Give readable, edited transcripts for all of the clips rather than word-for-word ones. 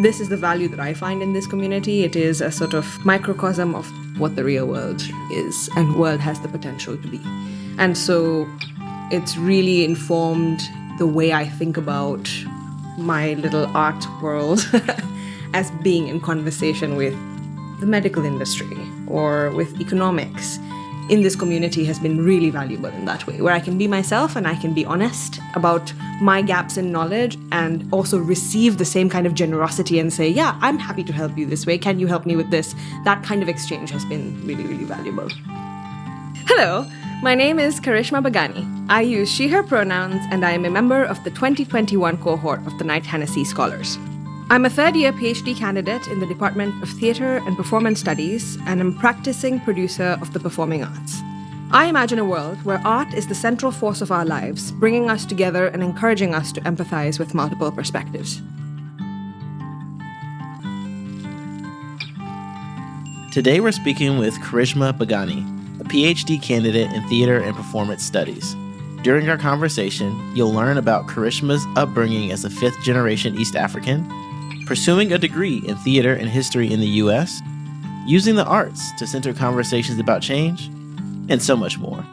this is the value that I find in this community. It is a sort of microcosm of what the real world is and world has the potential to be. And so it's really informed the way I think about my little art world as being in conversation with the medical industry or with economics in this community has been really valuable in that way, where I can be myself and I can be honest about my gaps in knowledge and also receive the same kind of generosity and say, yeah, I'm happy to help you this way. Can you help me with this? That kind of exchange has been really, really valuable. Hello, my name is Karishma Bhagani. I use she, her pronouns, and I am a member of the 2021 cohort of the Knight-Hennessy Scholars. I'm a third-year Ph.D. candidate in the Department of Theatre and Performance Studies, and I'm practicing producer of the performing arts. I imagine a world where art is the central force of our lives, bringing us together and encouraging us to empathize with multiple perspectives. Today we're speaking with Karishma Bhagani, a Ph.D. candidate in Theatre and Performance Studies. During our conversation, you'll learn about Karishma's upbringing as a fifth-generation East African, pursuing a degree in theater and history in the U.S., using the arts to center conversations about change, and so much more.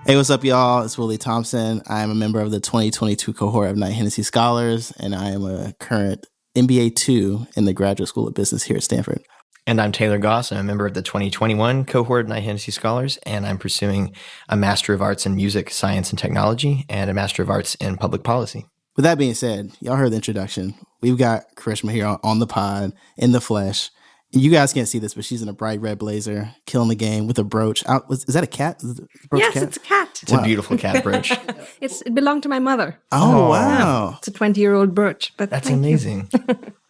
Hey, what's up, y'all? It's Willie Thompson. I am a member of the 2022 cohort of Knight-Hennessy Scholars, and I am a current MBA 2 in the Graduate School of Business here at Stanford. And I'm Taylor Goss. I'm a member of the 2021 cohort of Knight-Hennessy Scholars, and I'm pursuing a Master of Arts in Music, Science, and Technology, and a Master of Arts in Public Policy. With that being said, y'all heard the introduction. We've got Karishma here on the pod, in the flesh. You guys can't see this, but she's in a bright red blazer, killing the game with a brooch. Is that a cat? Yes, it's a cat. It's a beautiful cat brooch. It belonged to my mother. Oh, wow. Yeah, it's a 20-year-old brooch. But that's amazing.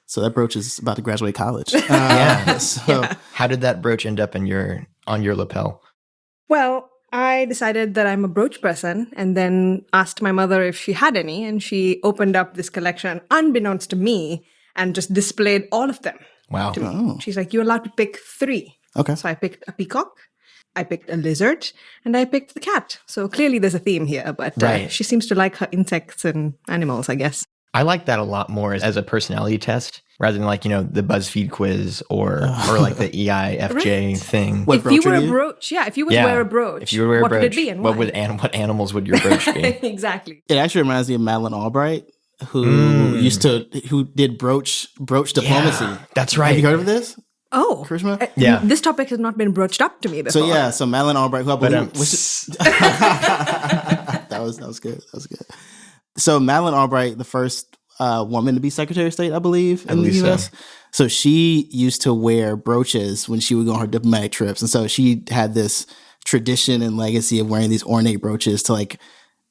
So that brooch is about to graduate college. Yeah. Yeah. How did that brooch end up on your lapel? Well, I decided that I'm a brooch person and then asked my mother if she had any. And she opened up this collection, unbeknownst to me, and just displayed all of them. Wow. She's like, you're allowed to pick 3. Okay. So I picked a peacock, I picked a lizard, and I picked the cat. So clearly there's a theme here, but right. She seems to like her insects and animals, I guess. I like that a lot more as a personality test rather than the BuzzFeed quiz or like the EIFJ Right. thing. If you were a brooch, if you would wear a brooch, if you would wear a what brooch, would it be and why? what animals would your brooch be? Exactly. It actually reminds me of Madeleine Albright, who did brooch diplomacy. Yeah, that's right. Have you heard of this? Oh, Karishma? Yeah. This topic has not been broached up to me before. So Madeleine Albright, who I believe, that was good. That was good. So Madeleine Albright, the first woman to be Secretary of State, I believe, in the U.S. So she used to wear brooches when she would go on her diplomatic trips, and so she had this tradition and legacy of wearing these ornate brooches to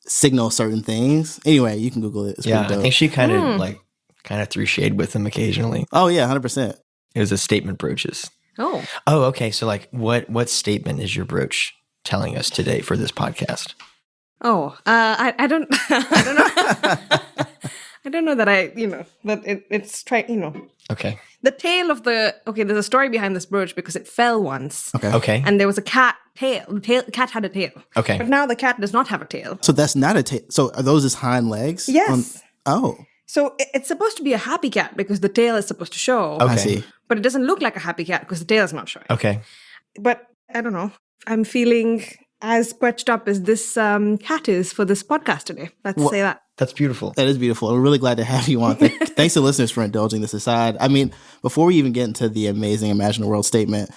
signal certain things. Anyway, you can Google it. It's pretty dope. I think she kind of threw shade with them occasionally. Oh yeah, 100%. It was a statement brooches. Oh, okay. So what statement is your brooch telling us today for this podcast? Oh, I don't know. I don't know that but it's trying, Okay. The tail of there's a story behind this brooch because it fell once. Okay. And there was a cat tail. The cat had a tail. Okay. But now the cat does not have a tail. So that's not a tail. So are those his hind legs? Yes. So it's supposed to be a happy cat because the tail is supposed to show. Okay. I see. But it doesn't look like a happy cat because the tail is not showing. Okay. But I don't know. I'm feeling as perched up as this cat is for this podcast today. Let's say that. That's beautiful. That is beautiful. We're really glad to have you on. Thanks to listeners for indulging this aside. I mean, before we even get into the amazing Imagine a World statement,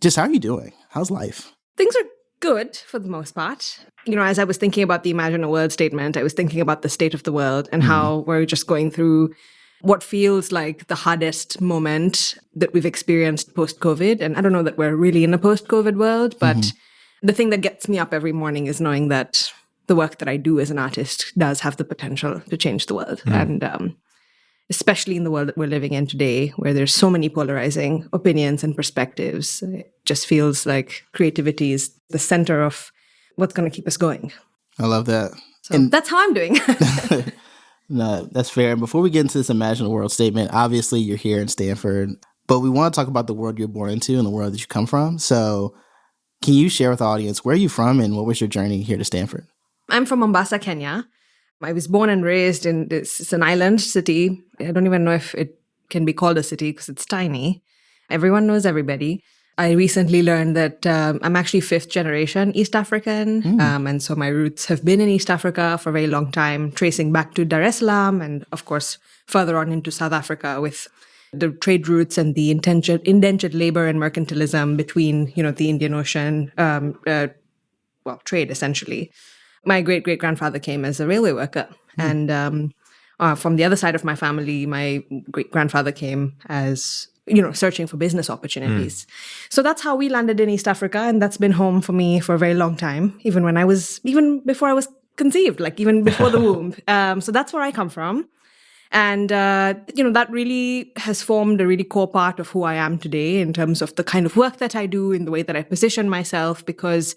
just how are you doing? How's life? Things are good for the most part. As I was thinking about the Imagine a World statement, I was thinking about the state of the world and how we're just going through what feels like the hardest moment that we've experienced post-COVID. And I don't know that we're really in a post-COVID world, but the thing that gets me up every morning is knowing that the work that I do as an artist does have the potential to change the world. And especially in the world that we're living in today, where there's so many polarizing opinions and perspectives, it just feels like creativity is the center of what's going to keep us going. I love that. So that's how I'm doing. No, that's fair. And before we get into this imaginal world statement, obviously you're here in Stanford, but we want to talk about the world you're born into and the world that you come from. So can you share with the audience, where are you from and what was your journey here to Stanford? I'm from Mombasa, Kenya. I was born and raised in it's an island city. I don't even know if it can be called a city because it's tiny. Everyone knows everybody. I recently learned that I'm actually fifth generation East African. And so my roots have been in East Africa for a very long time, tracing back to Dar es Salaam and, of course, further on into South Africa with the trade routes and the indentured labor and mercantilism between, the Indian Ocean, trade essentially. My great-great-grandfather came as a railway worker. And from the other side of my family, my great-grandfather came as, searching for business opportunities. So that's how we landed in East Africa. And that's been home for me for a very long time, even before I was conceived, like even before the womb. So that's where I come from. And, that really has formed a really core part of who I am today in terms of the kind of work that I do, in the way that I position myself, because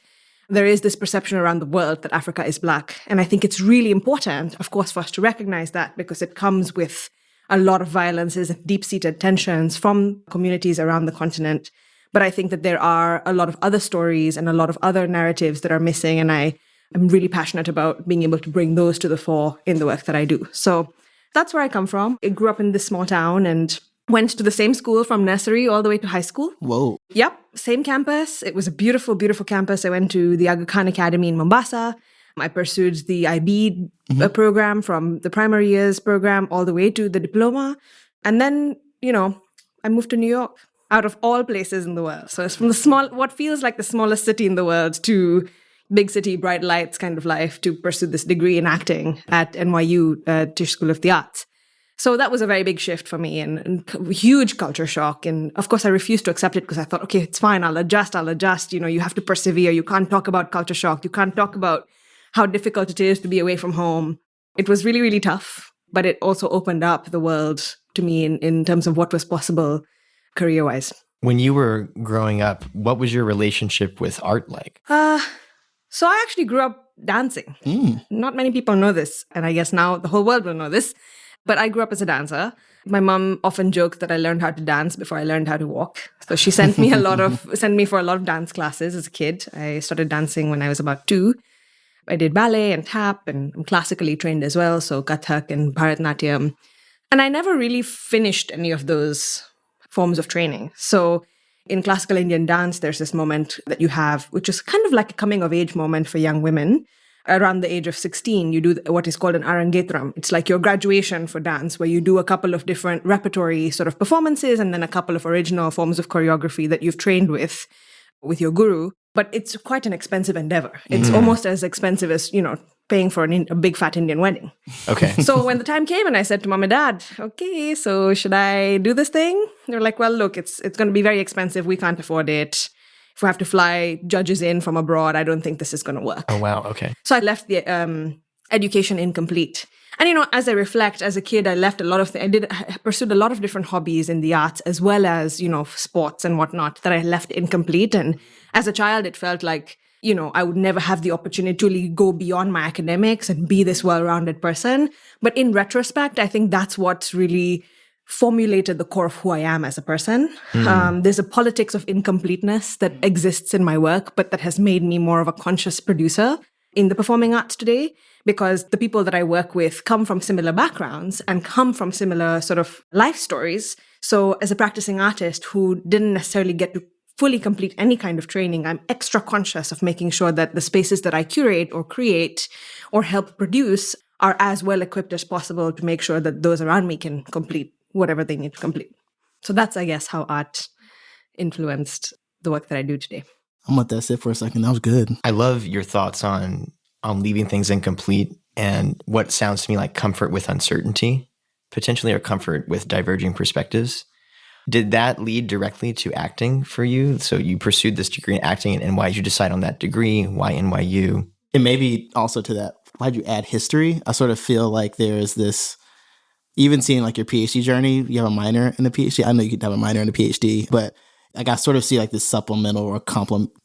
there is this perception around the world that Africa is Black. And I think it's really important, of course, for us to recognize that, because it comes with a lot of violences and deep-seated tensions from communities around the continent. But I think that there are a lot of other stories and a lot of other narratives that are missing. And I am really passionate about being able to bring those to the fore in the work that I do. So that's where I come from. I grew up in this small town and went to the same school from nursery all the way to high school. Whoa. Yep, same campus. It was a beautiful, beautiful campus. I went to the Aga Khan Academy in Mombasa. I pursued the IB program from the primary years program all the way to the diploma. And then, I moved to New York, out of all places in the world. So it's from what feels like the smallest city in the world to big city, bright lights kind of life, to pursue this degree in acting at NYU, Tisch School of the Arts. So that was a very big shift for me and huge culture shock. And of course, I refused to accept it because I thought, okay, it's fine. I'll adjust. You have to persevere. You can't talk about culture shock. You can't talk about how difficult it is to be away from home. It was really, really tough, but it also opened up the world to me in terms of what was possible career-wise. When you were growing up, what was your relationship with art like? So I actually grew up dancing. Not many people know this, and I guess now the whole world will know this, but I grew up as a dancer. My mom often jokes that I learned how to dance before I learned how to walk. So she sent me for a lot of dance classes as a kid. I started dancing when I was about 2. I did ballet and tap, and I'm classically trained as well, so Kathak and Bharatanatyam. And I never really finished any of those forms of training. So in classical Indian dance, there's this moment that you have, which is kind of like a coming-of-age moment for young women. Around the age of 16, you do what is called an arangetram. It's like your graduation for dance, where you do a couple of different repertory sort of performances and then a couple of original forms of choreography that you've trained with your guru. But it's quite an expensive endeavor. It's almost as expensive as, paying for a big fat Indian wedding. Okay. So when the time came and I said to mom and dad, okay, so should I do this thing? They're like, well, look, it's going to be very expensive. We can't afford it. If we have to fly judges in from abroad, I don't think this is going to work. Oh, wow. Okay. So I left the education incomplete. And, as I reflect, as a kid, I left a lot of things. I pursued a lot of different hobbies in the arts, as well as, sports and whatnot that I left incomplete. And as a child, it felt like, I would never have the opportunity to really go beyond my academics and be this well-rounded person. But in retrospect, I think that's what's really formulated the core of who I am as a person. There's a politics of incompleteness that exists in my work, but that has made me more of a conscious producer in the performing arts today, because the people that I work with come from similar backgrounds and come from similar sort of life stories. So as a practicing artist who didn't necessarily get to fully complete any kind of training, I'm extra conscious of making sure that the spaces that I curate or create or help produce are as well equipped as possible to make sure that those around me can complete whatever they need to complete. So that's, I guess, how art influenced the work that I do today. I'm going to let that sit for a second. That was good. I love your thoughts on leaving things incomplete and what sounds to me like comfort with uncertainty, potentially, or comfort with diverging perspectives. Did that lead directly to acting for you? So you pursued this degree in acting, and why did you decide on that degree? Why NYU? And maybe also to that, why'd you add history? I sort of feel like there's this, even seeing like your PhD journey, you have a minor in the PhD. I know you could have a minor in the PhD, but like I sort of see like this supplemental or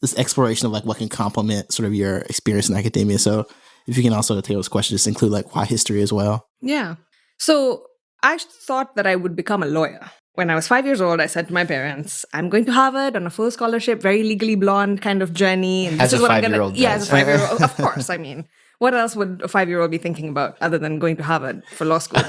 this exploration of like what can complement sort of your experience in academia. So if you can also take those questions, just include like why history as well. Yeah. So I thought that I would become a lawyer. When I was 5 years old, I said to my parents, I'm going to Harvard on a full scholarship, very legally blonde kind of journey. And As this is a what I'm going to... five-year-old Yeah, as a does. 5-year-old. Of course, I mean, what else would a 5-year-old be thinking about other than going to Harvard for law school?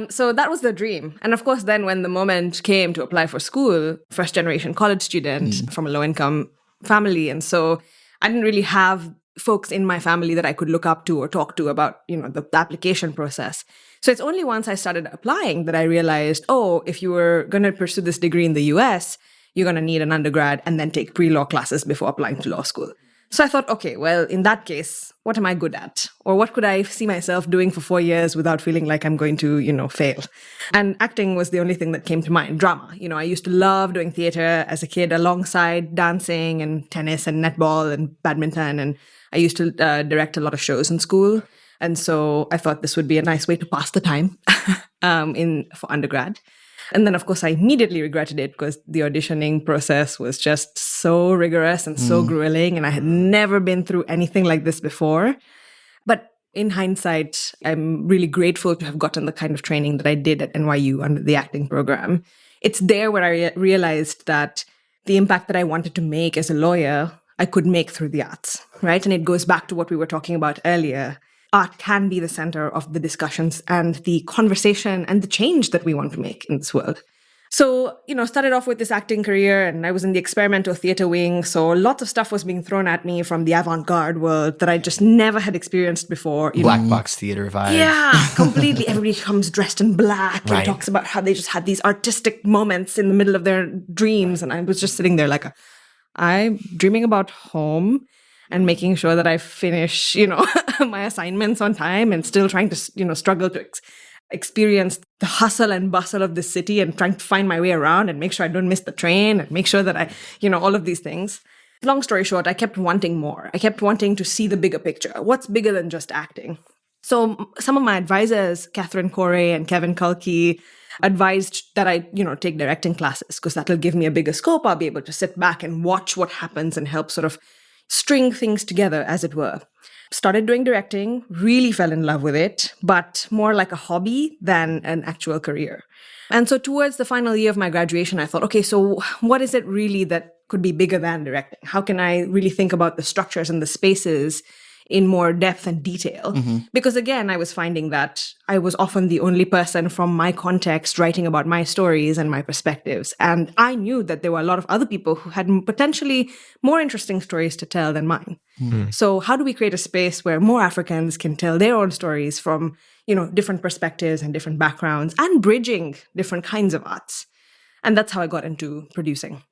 So that was the dream. And of course, then when the moment came to apply for school, first generation college student from a low income family. And so I didn't really have folks in my family that I could look up to or talk to about, the application process. So it's only once I started applying that I realized, if you were going to pursue this degree in the US, you're going to need an undergrad and then take pre-law classes before applying to law school. So I thought, okay, well, in that case, what am I good at? Or what could I see myself doing for 4 years without feeling like I'm going to, fail? And acting was the only thing that came to mind. Drama. I used to love doing theater as a kid alongside dancing and tennis and netball and badminton. And I used to direct a lot of shows in school. And so I thought this would be a nice way to pass the time for undergrad. And then, of course, I immediately regretted it because the auditioning process was just so rigorous and so grueling. And I had never been through anything like this before. But in hindsight, I'm really grateful to have gotten the kind of training that I did at NYU under the acting program. It's there where I realized that the impact that I wanted to make as a lawyer, I could make through the arts, right? And it goes back to what we were talking about earlier. Art can be the center of the discussions and the conversation and the change that we want to make in this world. So, started off with this acting career and I was in the experimental theater wing. So lots of stuff was being thrown at me from the avant-garde world that I just never had experienced before. Black box theater vibe. Yeah, completely. Everybody comes dressed in black and Right. talks about how they just had these artistic moments in the middle of their dreams. And I was just sitting there like, I'm dreaming about home and making sure that I finish, my assignments on time and still trying to, struggle to experience the hustle and bustle of the city and trying to find my way around and make sure I don't miss the train and make sure that I, all of these things. Long story short, I kept wanting more. I kept wanting to see the bigger picture. What's bigger than just acting? So some of my advisors, Catherine Corey and Kevin Kulke, advised that I, take directing classes because that'll give me a bigger scope. I'll be able to sit back and watch what happens and help sort of string things together, as it were. Started doing directing, really fell in love with it, but more like a hobby than an actual career. And so towards the final year of my graduation, I thought, okay, so what is it really that could be bigger than directing? How can I really think about the structures and the spaces in more depth and detail? Because again, I was finding that I was often the only person from my context writing about my stories and my perspectives. And I knew that there were a lot of other people who had potentially more interesting stories to tell than mine. So how do we create a space where more Africans can tell their own stories from, different perspectives and different backgrounds and bridging different kinds of arts? And that's how I got into producing.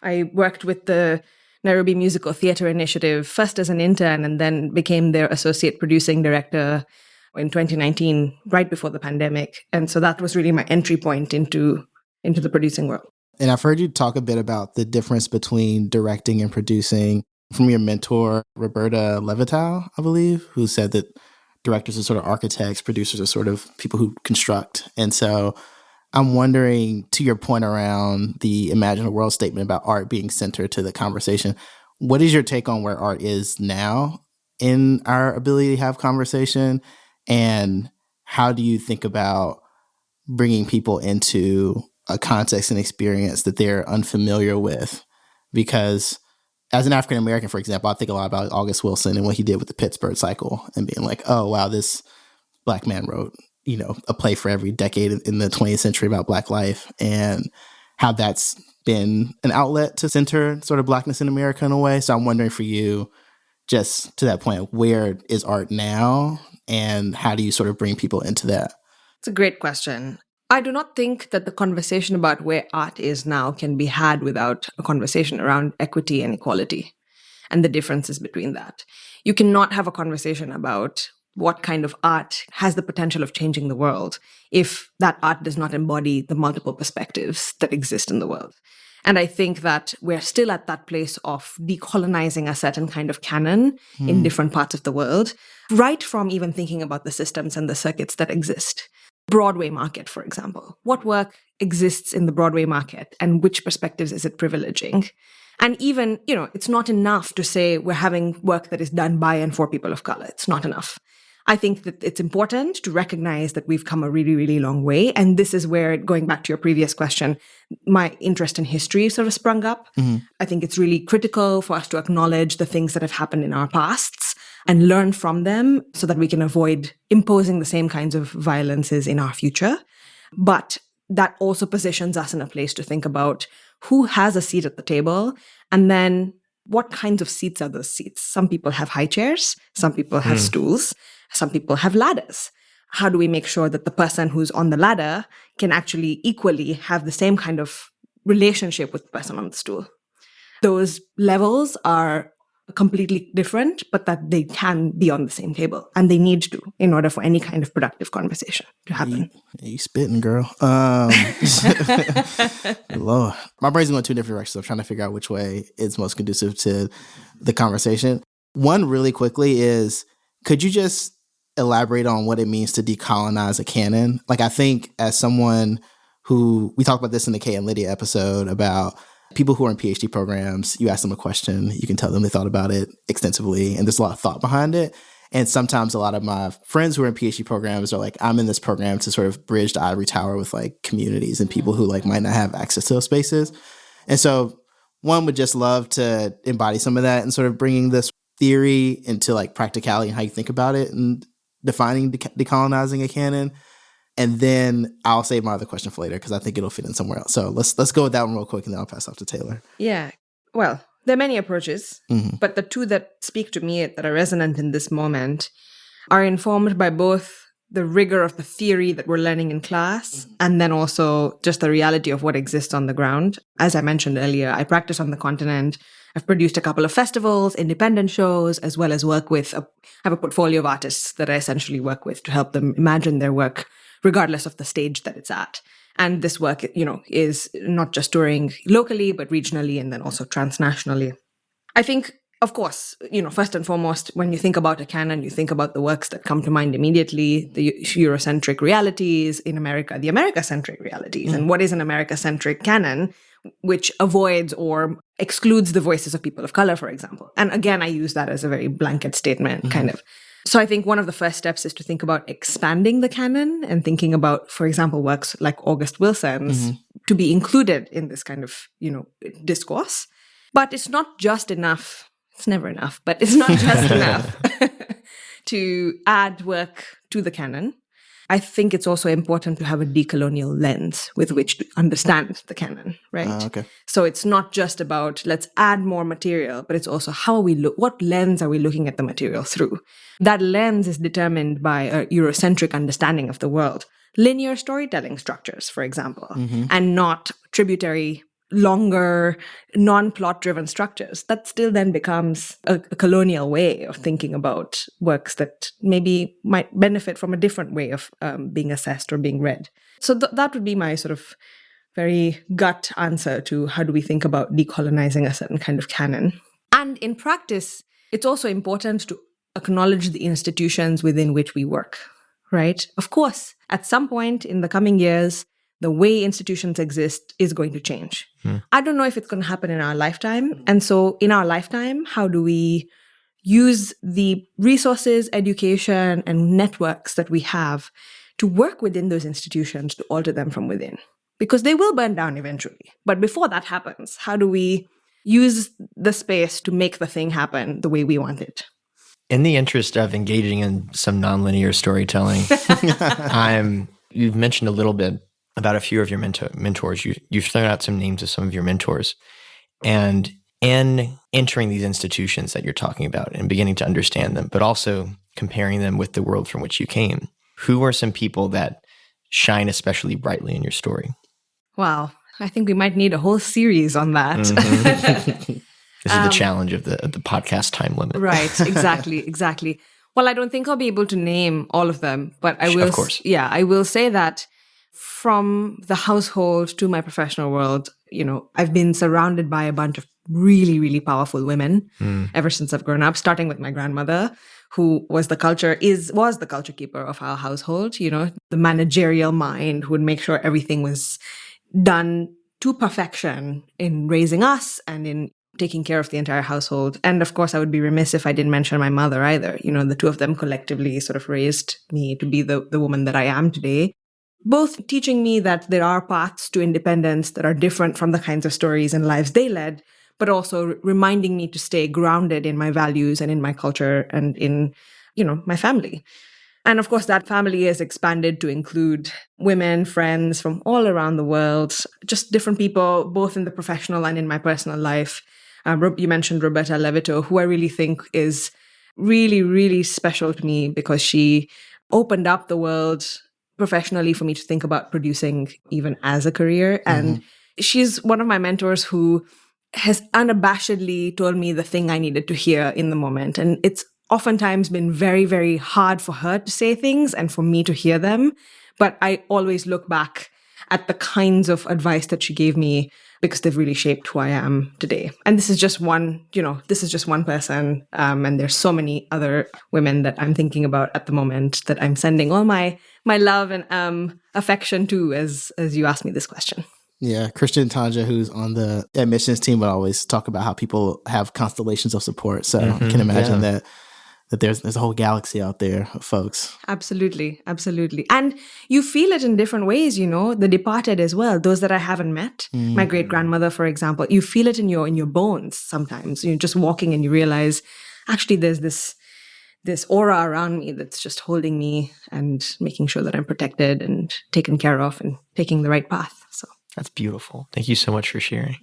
I worked with the Nairobi Musical Theatre Initiative, first as an intern and then became their associate producing director in 2019, right before the pandemic. And so that was really my entry point into the producing world. And I've heard you talk a bit about the difference between directing and producing from your mentor, Roberta Levitow, I believe, who said that directors are sort of architects, producers are sort of people who construct. And so I'm wondering, to your point around the Imagine a World statement about art being centered to the conversation, what is your take on where art is now in our ability to have conversation? And how do you think about bringing people into a context and experience that they're unfamiliar with? Because as an African American, for example, I think a lot about August Wilson and what he did with the Pittsburgh cycle and being like, oh, wow, this Black man wrote, a play for every decade in the 20th century about Black life, and how that's been an outlet to center sort of Blackness in America in a way. So I'm wondering for you, just to that point, where is art now and how do you sort of bring people into that? It's a great question. I do not think that the conversation about where art is now can be had without a conversation around equity and equality and the differences between that. You cannot have a conversation about what kind of art has the potential of changing the world if that art does not embody the multiple perspectives that exist in the world. And I think that we're still at that place of decolonizing a certain kind of canon in different parts of the world, right from even thinking about the systems and the circuits that exist. Broadway market, for example. What work exists in the Broadway market and which perspectives is it privileging? And even, it's not enough to say we're having work that is done by and for people of color. It's not enough. I think that it's important to recognize that we've come a really, really long way. And this is where, going back to your previous question, my interest in history sort of sprung up. I think it's really critical for us to acknowledge the things that have happened in our pasts and learn from them so that we can avoid imposing the same kinds of violences in our future. But that also positions us in a place to think about who has a seat at the table, and then what kinds of seats are those seats? Some people have high chairs, some people have stools, some people have ladders. How do we make sure that the person who's on the ladder can actually equally have the same kind of relationship with the person on the stool? Those levels are completely different, but that they can be on the same table, and they need to in order for any kind of productive conversation to happen. You spitting, girl. Lord. My brain's going two different directions. I'm trying to figure out which way is most conducive to the conversation. One really quickly is, could you just elaborate on what it means to decolonize a canon? Like, I think as someone who, we talked about this in the Kay and Lydia episode about people who are in PhD programs, you ask them a question, you can tell them they thought about it extensively, and there's a lot of thought behind it. And sometimes a lot of my friends who are in PhD programs are like, I'm in this program to sort of bridge the ivory tower with like communities and people who like might not have access to those spaces. And so one would just love to embody some of that and sort of bringing this theory into like practicality and how you think about it and defining decolonizing a canon. And then I'll save my other question for later because I think it'll fit in somewhere else. So let's go with that one real quick, and then I'll pass off to Taylor. Yeah. Well, there are many approaches, but the two that speak to me that are resonant in this moment are informed by both the rigor of the theory that we're learning in class and then also just the reality of what exists on the ground. As I mentioned earlier, I practice on the continent. I've produced a couple of festivals, independent shows, as well as work with, I have a portfolio of artists that I essentially work with to help them imagine their work regardless of the stage that it's at. And this work, is not just touring locally, but regionally and then also transnationally. I think, of course, first and foremost, when you think about a canon, you think about the works that come to mind immediately, the Eurocentric realities in America, the America-centric realities. And what is an America-centric canon, which avoids or excludes the voices of people of color, for example. And again, I use that as a very blanket statement, kind of. So I think one of the first steps is to think about expanding the canon and thinking about, for example, works like August Wilson's to be included in this kind of, discourse. But it's not just enough. It's never enough, but it's not just enough to add work to the canon. I think it's also important to have a decolonial lens with which to understand the canon, right? Okay. So it's not just about let's add more material, but it's also how we look, what lens are we looking at the material through? That lens is determined by a Eurocentric understanding of the world. Linear storytelling structures, for example, and not tributary, longer, non-plot driven structures. That still then becomes a colonial way of thinking about works that maybe might benefit from a different way of being assessed or being read. So that would be my sort of very gut answer to how do we think about decolonizing a certain kind of canon. And in practice, it's also important to acknowledge the institutions within which we work, right? Of course, at some point in the coming years, the way institutions exist is going to change. I don't know if it's going to happen in our lifetime. And so in our lifetime, how do we use the resources, education, and networks that we have to work within those institutions to alter them from within? Because they will burn down eventually. But before that happens, how do we use the space to make the thing happen the way we want it? In the interest of engaging in some nonlinear storytelling, you've mentioned a little bit about a few of your mentors. You've thrown out some names of some of your mentors. And in entering these institutions that you're talking about and beginning to understand them, but also comparing them with the world from which you came, who are some people that shine especially brightly in your story? Wow. I think we might need a whole series on that. This is the challenge of the podcast time limit. Right. Exactly. Well, I don't think I'll be able to name all of them, but I will. Of course. Yeah, I will say that from the household to my professional world, I've been surrounded by a bunch of really, really powerful women ever since I've grown up, starting with my grandmother, who was the culture keeper of our household, the managerial mind who would make sure everything was done to perfection in raising us and in taking care of the entire household. And of course, I would be remiss if I didn't mention my mother either. The two of them collectively sort of raised me to be the woman that I am today. Both teaching me that there are paths to independence that are different from the kinds of stories and lives they led, but also reminding me to stay grounded in my values and in my culture and in, my family. And of course, that family is expanded to include women, friends from all around the world, just different people, both in the professional and in my personal life. You mentioned Roberta Levito, who I really think is really, really special to me because she opened up the world professionally for me to think about producing even as a career. And she's one of my mentors who has unabashedly told me the thing I needed to hear in the moment. And it's oftentimes been very, very hard for her to say things and for me to hear them. But I always look back at the kinds of advice that she gave me because they've really shaped who I am today. And this is just one, person. And there's so many other women that I'm thinking about at the moment that I'm sending all my love and affection to as you asked me this question. Yeah, Christian Tanja, who's on the admissions team, would always talk about how people have constellations of support. So I can imagine that there's a whole galaxy out there of folks. Absolutely. Absolutely. And you feel it in different ways, the departed as well, those that I haven't met. My great grandmother, for example, you feel it in your bones sometimes. You're just walking and you realize, actually, there's this aura around me that's just holding me and making sure that I'm protected and taken care of and taking the right path. So that's beautiful. Thank you so much for sharing.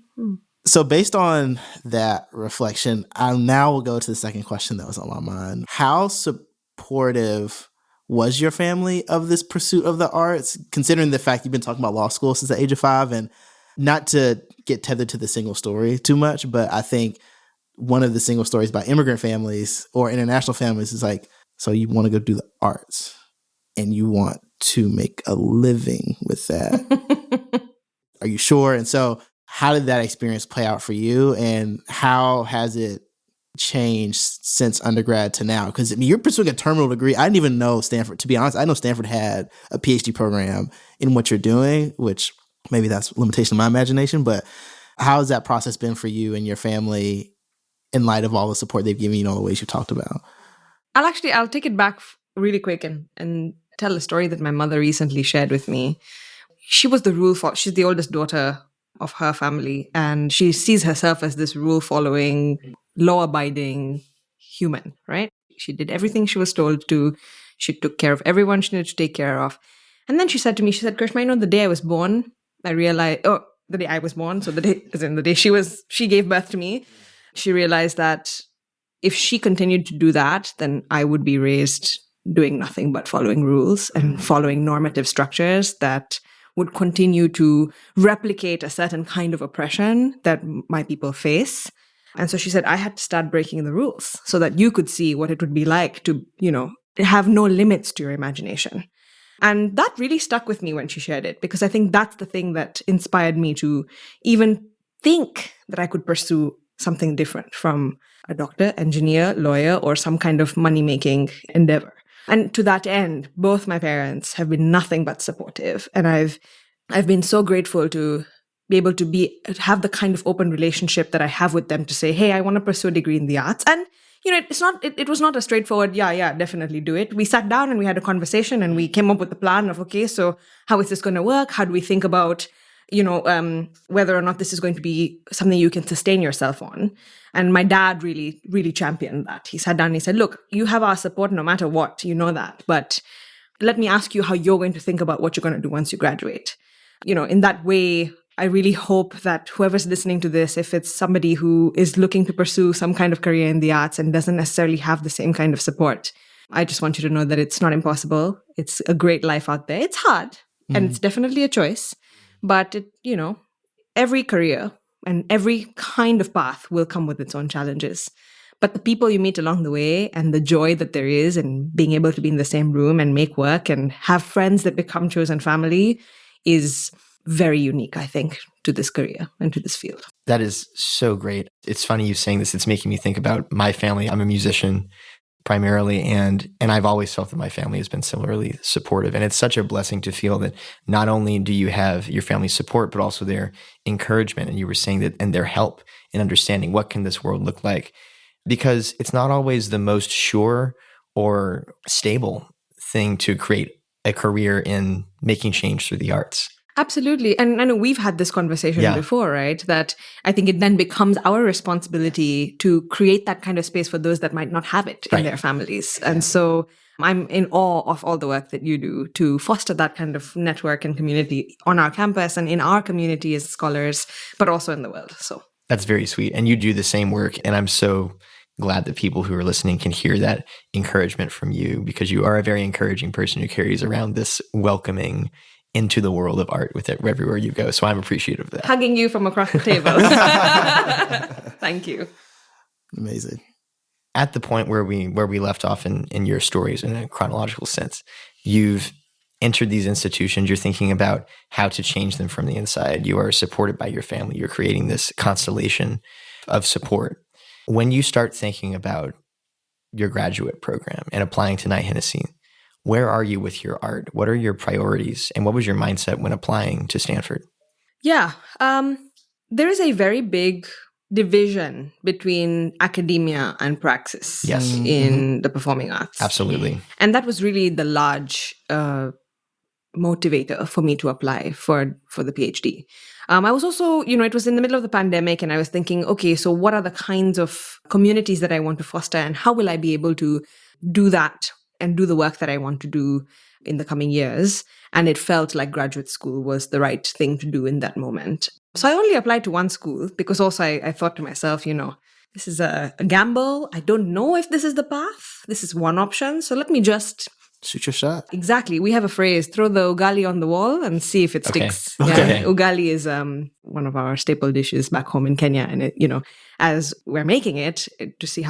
So based on that reflection, I now will go to the second question that was on my mind. How supportive was your family of this pursuit of the arts, considering the fact you've been talking about law school since the age of 5? And not to get tethered to the single story too much, but I think one of the single stories about immigrant families or international families is like, so you want to go do the arts and you want to make a living with that. Are you sure? And so how did that experience play out for you, and how has it changed since undergrad to now? Because you're pursuing a terminal degree. I didn't even know Stanford. To be honest, I know Stanford had a Ph.D. program in what you're doing, which maybe that's a limitation of my imagination. But how has that process been for you and your family in light of all the support they've given you in all the ways you talked about? I'll take it back really quick and tell a story that my mother recently shared with me. She was she's the oldest daughter of her family, and she sees herself as this rule-following, law-abiding human, right? She did everything she was told to. She took care of everyone she needed to take care of. And then she said to me, Karishma, the day I was born, I realized, the day I was born, so the day she gave birth to me, she realized that if she continued to do that, then I would be raised doing nothing but following rules and following normative structures that would continue to replicate a certain kind of oppression that my people face. And so she said, I had to start breaking the rules so that you could see what it would be like to, have no limits to your imagination. And that really stuck with me when she shared it, because I think that's the thing that inspired me to even think that I could pursue something different from a doctor, engineer, lawyer, or some kind of money-making endeavor. And to that end, both my parents have been nothing but supportive. And I've been so grateful to be able to have the kind of open relationship that I have with them to say, hey, I want to pursue a degree in the arts. And, it was not a straightforward, yeah, definitely do it. We sat down and we had a conversation and we came up with a plan of, okay, so how is this going to work? How do we think about, whether or not this is going to be something you can sustain yourself on? And my dad really, really championed that. He sat down and he said, look, you have our support no matter what, you know that. But let me ask you how you're going to think about what you're going to do once you graduate. In that way, I really hope that whoever's listening to this, if it's somebody who is looking to pursue some kind of career in the arts and doesn't necessarily have the same kind of support, I just want you to know that it's not impossible. It's a great life out there. It's hard and it's definitely a choice. But, every career and every kind of path will come with its own challenges. But the people you meet along the way and the joy that there is in being able to be in the same room and make work and have friends that become chosen family is very unique, I think, to this career and to this field. That is so great. It's funny you saying this. It's making me think about my family. I'm a musician. primarily, and I've always felt that my family has been similarly supportive, and it's such a blessing to feel that not only do you have your family's support, but also their encouragement, and you were saying that, and their help in understanding what can this world look like, because it's not always the most sure or stable thing to create a career in making change through the arts. Absolutely. And I know we've had this conversation before, right? That I think it then becomes our responsibility to create that kind of space for those that might not have it in their families. And so I'm in awe of all the work that you do to foster that kind of network and community on our campus and in our community as scholars, but also in the world. So that's very sweet. And you do the same work. And I'm so glad that people who are listening can hear that encouragement from you, because you are a very encouraging person who carries around this welcoming into the world of art with it everywhere you go. So I'm appreciative of that. Hugging you from across the table. Thank you. Amazing. At the point where we left off in your stories in a chronological sense, you've entered these institutions, you're thinking about how to change them from the inside. You are supported by your family. You're creating this constellation of support. When you start thinking about your graduate program and applying to Knight-Hennessy, where are you with your art? What are your priorities? And what was your mindset when applying to Stanford? Yeah, there is a very big division between academia and praxis in the performing arts. Absolutely. And that was really the large motivator for me to apply for the PhD. I was also, it was in the middle of the pandemic, and I was thinking, okay, so what are the kinds of communities that I want to foster, and how will I be able to do that and do the work that I want to do in the coming years? And it felt like graduate school was the right thing to do in that moment. So I only applied to one school because also I thought to myself, this is a gamble. I don't know if this is the path. This is one option. So let me just shoot your shot. Exactly. We have a phrase, throw the ugali on the wall and see if it sticks. Okay. Yeah. Ugali is one of our staple dishes back home in Kenya. And, as we're making it, to see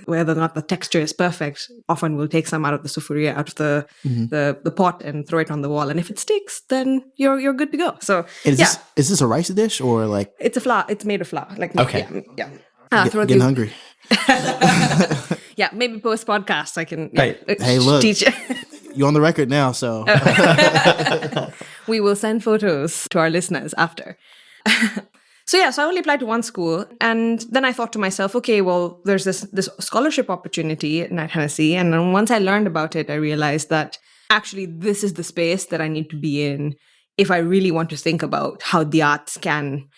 whether or not the texture is perfect, often we'll take some out of the sufuria, out of the pot, and throw it on the wall. And if it sticks, then you're good to go. So is this a rice dish or like? It's a flour. It's made of flour. Like okay. Yeah. Getting hungry. Yeah, maybe post podcast I can hey, look, teach you. You're on the record now, so we will send photos to our listeners after. So I only applied to one school, and then I thought to myself, okay, well, there's this scholarship opportunity at Knight-Hennessy, and then once I learned about it, I realized that actually this is the space that I need to be in if I really want to think about how the arts can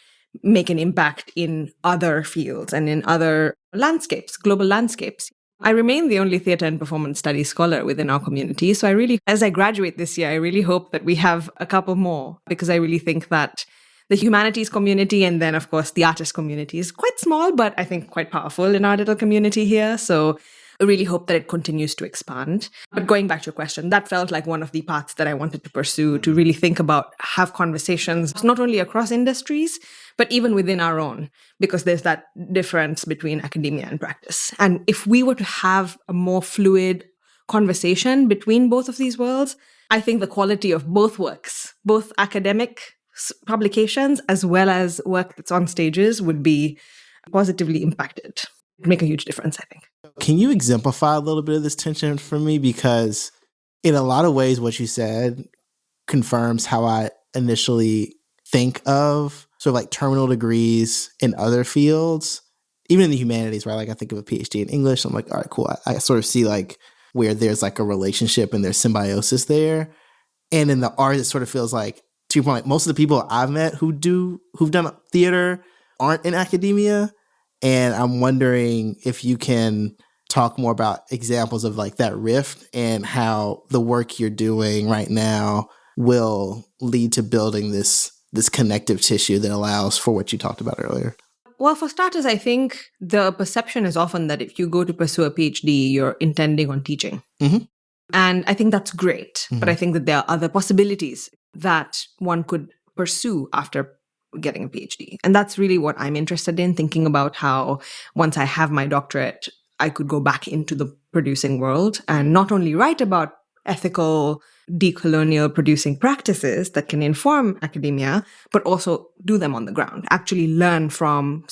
make an impact in other fields and in other landscapes, global landscapes. I remain the only theatre and performance studies scholar within our community. So as I graduate this year, I really hope that we have a couple more, because I really think that the humanities community and then, of course, the artist community is quite small, but I think quite powerful in our little community here. So I really hope that it continues to expand. But going back to your question, that felt like one of the paths that I wanted to pursue, to really think about, have conversations, not only across industries, but even within our own, because there's that difference between academia and practice. And if we were to have a more fluid conversation between both of these worlds, I think the quality of both works, both academic publications as well as work that's on stages, would be positively impacted. It'd make a huge difference, I think. Can you exemplify a little bit of this tension for me? Because in a lot of ways, what you said confirms how I initially think of sort of like terminal degrees in other fields, even in the humanities, right? Like I think of a PhD in English. I'm like, all right, cool. I sort of see like where there's like a relationship and there's symbiosis there. And in the art, it sort of feels like, to your point, like most of the people I've met who've done theater aren't in academia. And I'm wondering if you can talk more about examples of like that rift and how the work you're doing right now will lead to building this connective tissue that allows for what you talked about earlier. Well, for starters, I think the perception is often that if you go to pursue a PhD, you're intending on teaching. Mm-hmm. And I think that's great. Mm-hmm. But I think that there are other possibilities that one could pursue after getting a PhD. And that's really what I'm interested in, thinking about how once I have my doctorate, I could go back into the producing world and not only write about ethical decolonial producing practices that can inform academia, but also do them on the ground, actually learn from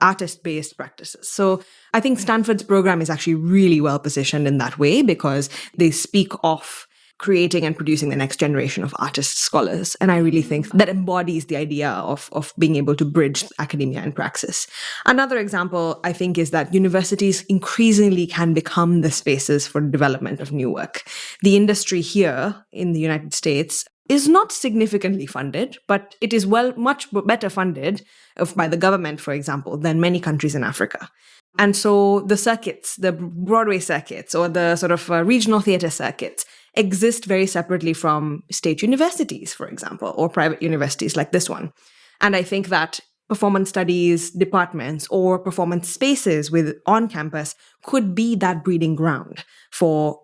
artist-based practices. So I think Stanford's program is actually really well positioned in that way because they speak of creating and producing the next generation of artists, scholars. And I really think that embodies the idea of being able to bridge academia and praxis. Another example, I think, is that universities increasingly can become the spaces for development of new work. The industry here in the United States is not significantly funded, but it is much better funded by the government, for example, than many countries in Africa. And so the circuits, the Broadway circuits or the sort of regional theater circuits exist very separately from state universities, for example, or private universities like this one. And I think that performance studies departments or performance spaces on campus could be that breeding ground for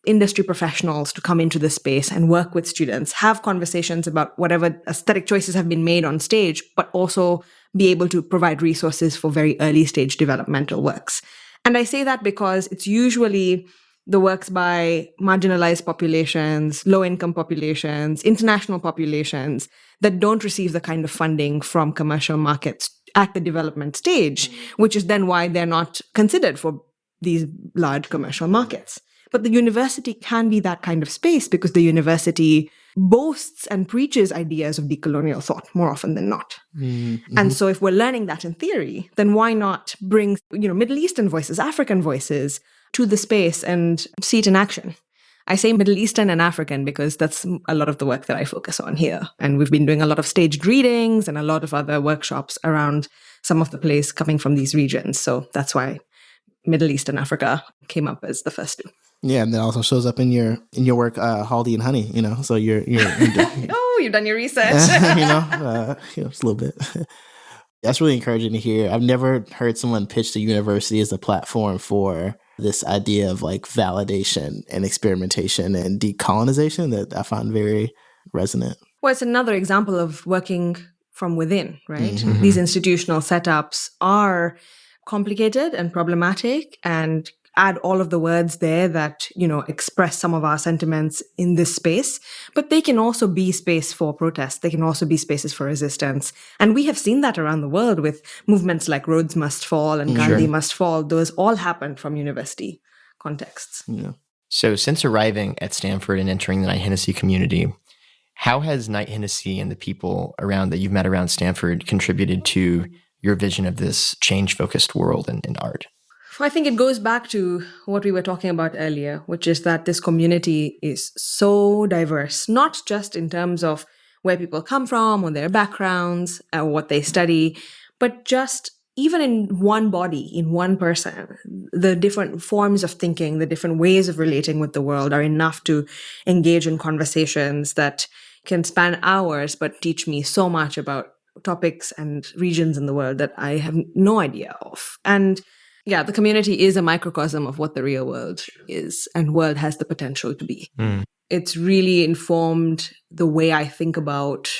industry professionals to come into the space and work with students, have conversations about whatever aesthetic choices have been made on stage, but also be able to provide resources for very early stage developmental works. And I say that because it's usually the works by marginalized populations, low-income populations, international populations that don't receive the kind of funding from commercial markets at the development stage, which is then why they're not considered for these large commercial markets. But the university can be that kind of space because the university boasts and preaches ideas of decolonial thought more often than not. Mm-hmm. And so if we're learning that in theory, then why not bring, Middle Eastern voices, African voices to the space and see it in action? I say Middle Eastern and African because that's a lot of the work that I focus on here. And we've been doing a lot of staged readings and a lot of other workshops around some of the plays coming from these regions. So that's why Middle East and Africa came up as the first two. Yeah, and that also shows up in your work, Haldi and Honey. So you're oh, you've done your research. Just a little bit. That's really encouraging to hear. I've never heard someone pitch the university as a platform for this idea of like validation and experimentation and decolonization that I find very resonant. Well, it's another example of working from within, right? Mm-hmm. These institutional setups are complicated and problematic and add all of the words there that, express some of our sentiments in this space, but they can also be space for protest. They can also be spaces for resistance. And we have seen that around the world with movements like Rhodes Must Fall and Gandhi Must Fall. Those all happened from university contexts. Yeah. So since arriving at Stanford and entering the Knight-Hennessy community, how has Knight-Hennessy and the people that you've met around Stanford contributed to your vision of this change-focused world in art? I think it goes back to what we were talking about earlier, which is that this community is so diverse, not just in terms of where people come from or their backgrounds or what they study, but just even in one body, in one person, the different forms of thinking, the different ways of relating with the world are enough to engage in conversations that can span hours, but teach me so much about topics and regions in the world that I have no idea of. And yeah, the community is a microcosm of what the real world is and world has the potential to be. It's really informed the way I think about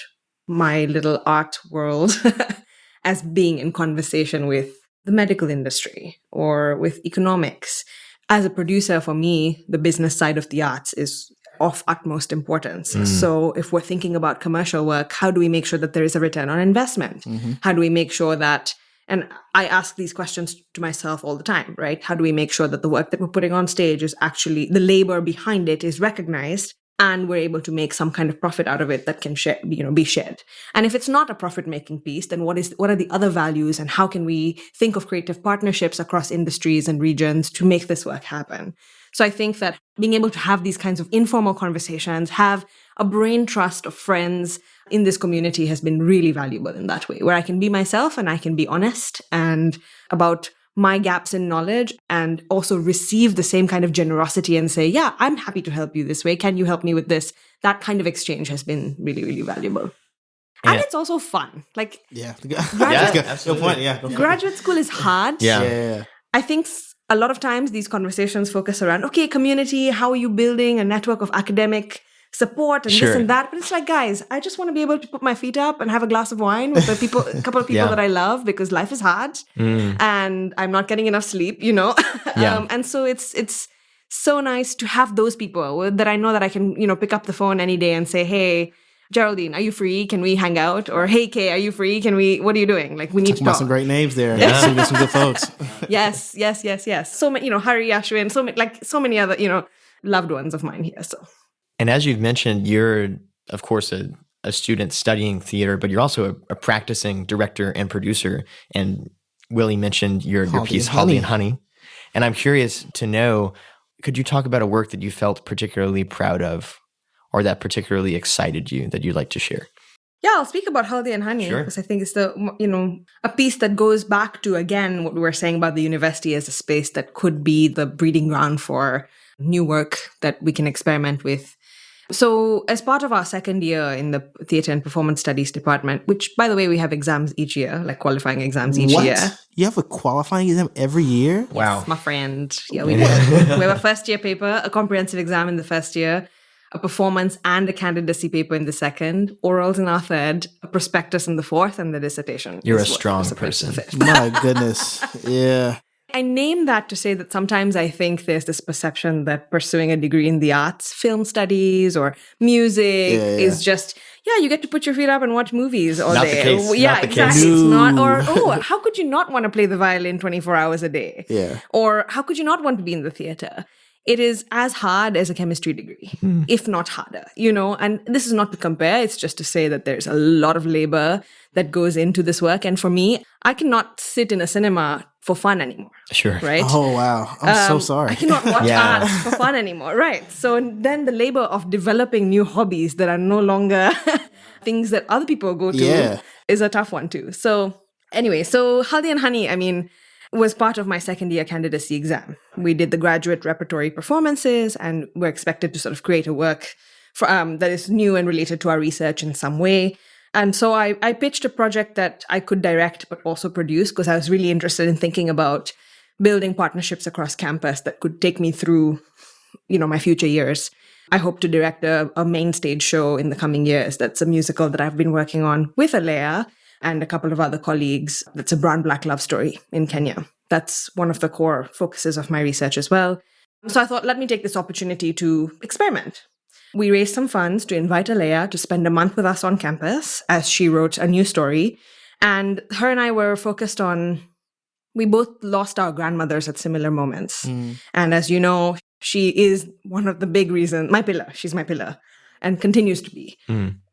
my little art world as being in conversation with the medical industry or with economics. As a producer, for me, the business side of the arts is of utmost importance. So if we're thinking about commercial work, how do we make sure that there is a return on investment? Mm-hmm. How do we make sure that, and I ask these questions to myself all the time, right? How do we make sure that the work that we're putting on stage is actually, the labor behind it is recognized and we're able to make some kind of profit out of it that can be shared? And if it's not a profit-making piece, then what are the other values and how can we think of creative partnerships across industries and regions to make this work happen? So I think that being able to have these kinds of informal conversations, have a brain trust of friends in this community has been really valuable in that way, where I can be myself and I can be honest and about my gaps in knowledge and also receive the same kind of generosity and say, yeah, I'm happy to help you this way. Can you help me with this? That kind of exchange has been really, really valuable. Yeah. And it's also fun. Like, graduate school is hard. Yeah. I think a lot of times these conversations focus around, okay, community, how are you building a network of academic support and this and that? But it's like, guys, I just want to be able to put my feet up and have a glass of wine with a couple of people that I love because life is hard and I'm not getting enough sleep, And so it's so nice to have those people that I know that I can, pick up the phone any day and say, hey, Geraldine, are you free? Can we hang out? Or, hey, Kay, are you free? What are you doing? Like, we need to about talk. some great names there. Yeah. Some good folks. Yes. So many, Hari, Ashwin, so many other, loved ones of mine here. So. And as you've mentioned, you're, of course, a student studying theater, but you're also a practicing director and producer. And Willie mentioned your piece, Haldi and Honey. And I'm curious to know, could you talk about a work that you felt particularly proud of or that particularly excited you that you'd like to share? Yeah, I'll speak about Haldi and Honey because I think it's a piece that goes back to, again, what we were saying about the university as a space that could be the breeding ground for new work that we can experiment with. So as part of our second year in the Theatre and Performance Studies department, which, by the way, we have exams each year, like qualifying exams each year. You have a qualifying exam every year? Wow. Yes, my friend. Yeah, we do. We have a first year paper, a comprehensive exam in the first year, a performance and a candidacy paper in the second, orals in our third, a prospectus in the fourth, and the dissertation. You're a strong person. My goodness. Yeah. I name that to say that sometimes I think there's this perception that pursuing a degree in the arts, film studies or music is just, you get to put your feet up and watch movies all Not day. The case. Yeah, Not the exactly. case. It's not, or, how could you not want to play the violin 24 hours a day? Yeah. Or how could you not want to be in the theater? It is as hard as a chemistry degree, if not harder, and this is not to compare. It's just to say that there's a lot of labor that goes into this work. And for me, I cannot sit in a cinema for fun anymore. Sure. Right? Oh, wow. I'm so sorry. I cannot watch art for fun anymore. Right. So then the labor of developing new hobbies that are no longer things that other people go to is a tough one too. So anyway, so Haldi and Honey, was part of my second year candidacy exam. We did the graduate repertory performances and we're expected to sort of create a work that is new and related to our research in some way. And so I pitched a project that I could direct but also produce because I was really interested in thinking about building partnerships across campus that could take me through, my future years. I hope to direct a main stage show in the coming years. That's a musical that I've been working on with Aleya and a couple of other colleagues. That's a brown black love story in Kenya. That's one of the core focuses of my research as well. So I thought, let me take this opportunity to experiment. We raised some funds to invite Aleya to spend a month with us on campus as she wrote a new story. And her and I were focused on, we both lost our grandmothers at similar moments. And as you know, she is one of the big reasons, my pillar. She's my pillar and continues to be.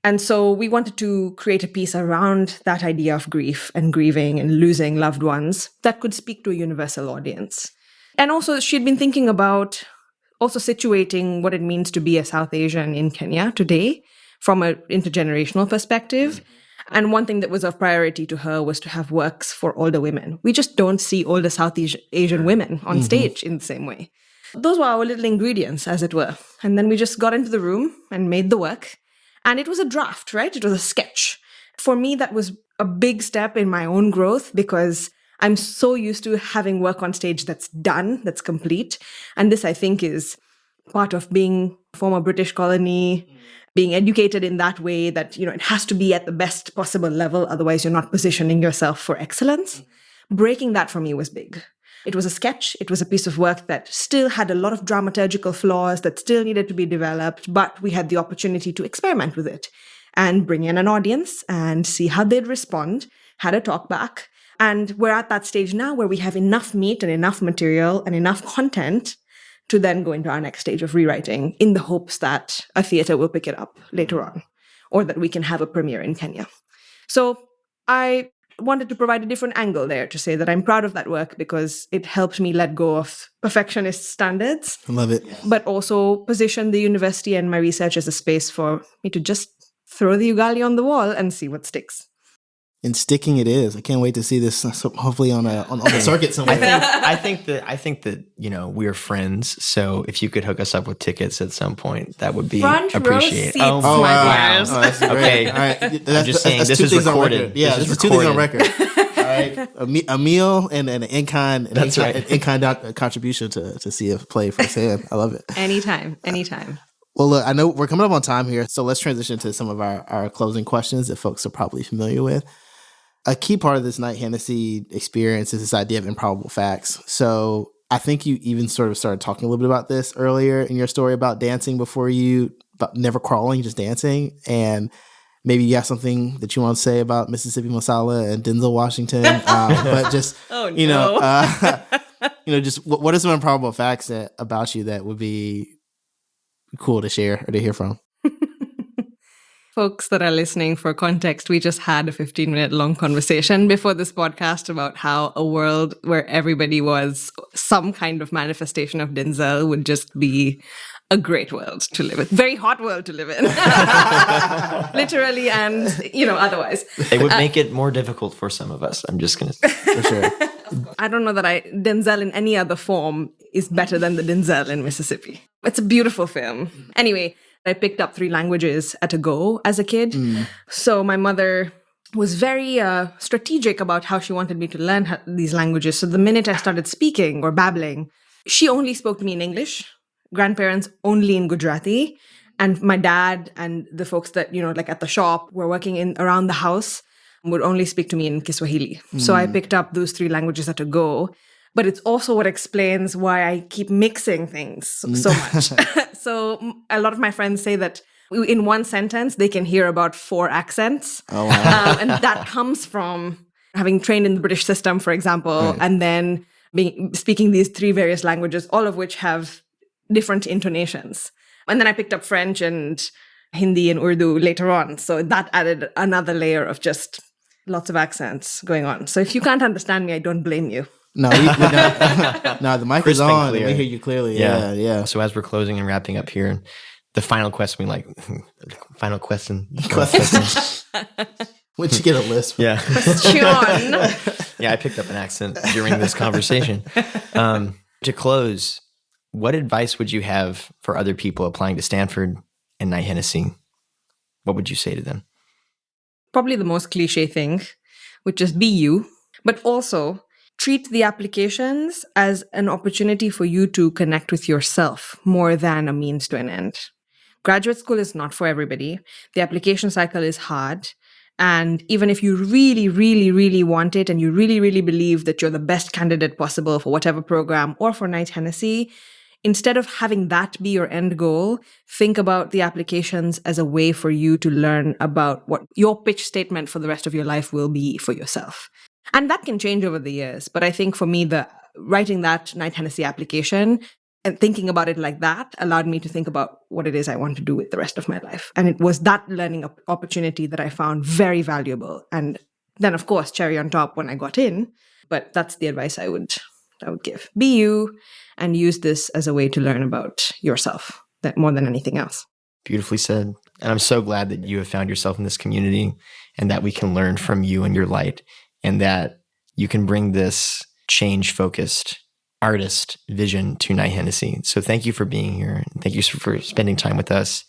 And so we wanted to create a piece around that idea of grief and grieving and losing loved ones that could speak to a universal audience. And also she'd been thinking about also situating what it means to be a South Asian in Kenya today from an intergenerational perspective. And one thing that was of priority to her was to have works for older women. We just don't see older South Asian women on stage in the same way. Those were our little ingredients, as it were. And then we just got into the room and made the work. And it was a draft, right? It was a sketch. For me, that was a big step in my own growth because I'm so used to having work on stage that's done, that's complete. And this, I think, is part of being a former British colony, being educated in that way that, it has to be at the best possible level. Otherwise, you're not positioning yourself for excellence. Breaking that for me was big. It was a sketch. It was a piece of work that still had a lot of dramaturgical flaws that still needed to be developed, but we had the opportunity to experiment with it and bring in an audience and see how they'd respond, had a talk back. And we're at that stage now where we have enough meat and enough material and enough content to then go into our next stage of rewriting in the hopes that a theatre will pick it up later on or that we can have a premiere in Kenya. So I wanted to provide a different angle there to say that I'm proud of that work because it helped me let go of perfectionist standards. I love it. But also position the university and my research as a space for me to just throw the ugali on the wall and see what sticks. And sticking it is. I can't wait to see this hopefully on the circuit somewhere. I think that we're friends. So if you could hook us up with tickets at some point, that would be appreciated. Oh, my wow. That's great. Okay. All right. I'm just saying this is recorded. Yeah, this is 2 things on record. All right. A meal and an in-kind, That's right. An in-kind contribution to see a play firsthand. I love it. Anytime. Well, look, I know we're coming up on time here, so let's transition to some of our closing questions that folks are probably familiar with. A key part of this Knight-Hennessy experience is this idea of improbable facts. So I think you even sort of started talking a little bit about this earlier in your story about dancing about never crawling, just dancing. And maybe you have something that you want to say about Mississippi Masala and Denzel Washington. But just, just what are some improbable facts about you that would be cool to share or to hear from? Folks that are listening, for context, we just had a 15-minute long conversation before this podcast about how a world where everybody was some kind of manifestation of Denzel would just be a great world to live in. Very hot world to live in. Literally and, otherwise. It would make it more difficult for some of us. I'm just going to for sure. I don't know that Denzel in any other form is better than the Denzel in Mississippi. It's a beautiful film. Anyway, I picked up 3 languages at a go as a kid. So my mother was very strategic about how she wanted me to learn these languages. So the minute I started speaking or babbling, she only spoke to me in English, grandparents only in Gujarati, and my dad and the folks that, like at the shop were working around the house would only speak to me in Kiswahili. So I picked up those 3 languages at a go. But it's also what explains why I keep mixing things so much. So a lot of my friends say that in one sentence, they can hear about 4 accents. Oh, wow. And that comes from having trained in the British system, for example, right. And then speaking these 3 various languages, all of which have different intonations. And then I picked up French and Hindi and Urdu later on. So that added another layer of just lots of accents going on. So if you can't understand me, I don't blame you. No, the mic is on. We hear you clearly. Yeah. So as we're closing and wrapping up here, the final question final question. Once you get a list. Yeah. Question. Yeah, I picked up an accent during this conversation. To close, what advice would you have for other people applying to Stanford and Knight-Hennessy? What would you say to them? Probably the most cliche thing, which is be you, but also treat the applications as an opportunity for you to connect with yourself more than a means to an end. Graduate school is not for everybody. The application cycle is hard. And even if you really, really, really want it and you really, really believe that you're the best candidate possible for whatever program or for Knight-Hennessy, instead of having that be your end goal, think about the applications as a way for you to learn about what your pitch statement for the rest of your life will be for yourself. And that can change over the years. But I think for me, writing that Knight-Hennessy application and thinking about it like that allowed me to think about what it is I want to do with the rest of my life. And it was that learning opportunity that I found very valuable. And then, of course, cherry on top when I got in. But that's the advice I would give. Be you and use this as a way to learn about yourself more than anything else. Beautifully said. And I'm so glad that you have found yourself in this community and that we can learn from you and your light, and that you can bring this change-focused artist vision to Knight-Hennessy. So thank you for being here. Thank you for spending time with us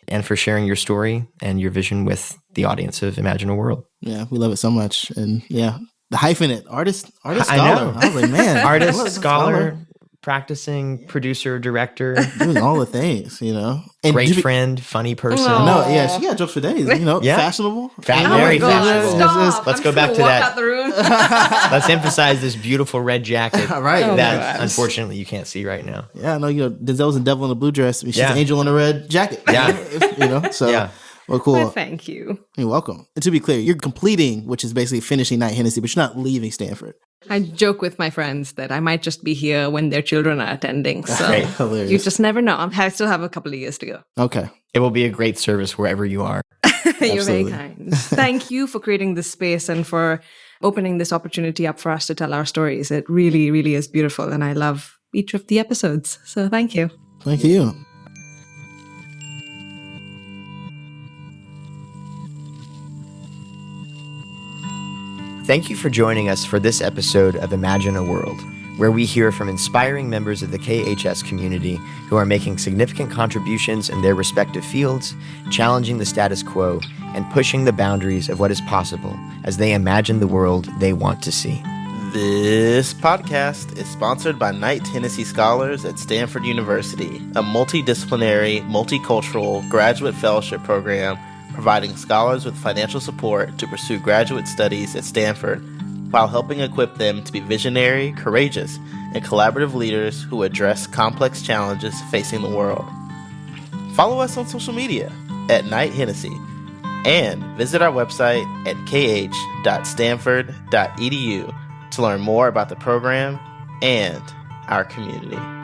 and for sharing your story and your vision with the audience of Imagine a World. Yeah, we love it so much. And yeah, the hyphenate, artist, scholar. I was like, man. Artist, scholar, practicing, producer, director. Doing all the things, And great friend, funny person. No, yeah, she got jokes for days, fashionable. Very fashionable. Stop. Let's go back to that. Out the room. Let's emphasize this beautiful red jacket that unfortunately you can't see right now. Yeah, no, Denzel's a devil in a blue dress. She's an angel in a red jacket. Yeah. So. Yeah. Well, cool. Well, thank you. You're welcome. And to be clear, you're completing, which is basically finishing Knight-Hennessy, but you're not leaving Stanford. I joke with my friends that I might just be here when their children are attending. So hilarious. You just never know. I still have a couple of years to go. Okay. It will be a great service wherever you are. You're very kind. Thank you for creating this space and for opening this opportunity up for us to tell our stories. It really, really is beautiful. And I love each of the episodes. So thank you. Thank you. Thank you for joining us for this episode of Imagine a World, where we hear from inspiring members of the KHS community who are making significant contributions in their respective fields, challenging the status quo, and pushing the boundaries of what is possible as they imagine the world they want to see. This podcast is sponsored by Knight-Hennessy Scholars at Stanford University, a multidisciplinary, multicultural graduate fellowship program providing scholars with financial support to pursue graduate studies at Stanford while helping equip them to be visionary, courageous, and collaborative leaders who address complex challenges facing the world. Follow us on social media at Knight-Hennessy and visit our website at kh.stanford.edu to learn more about the program and our community.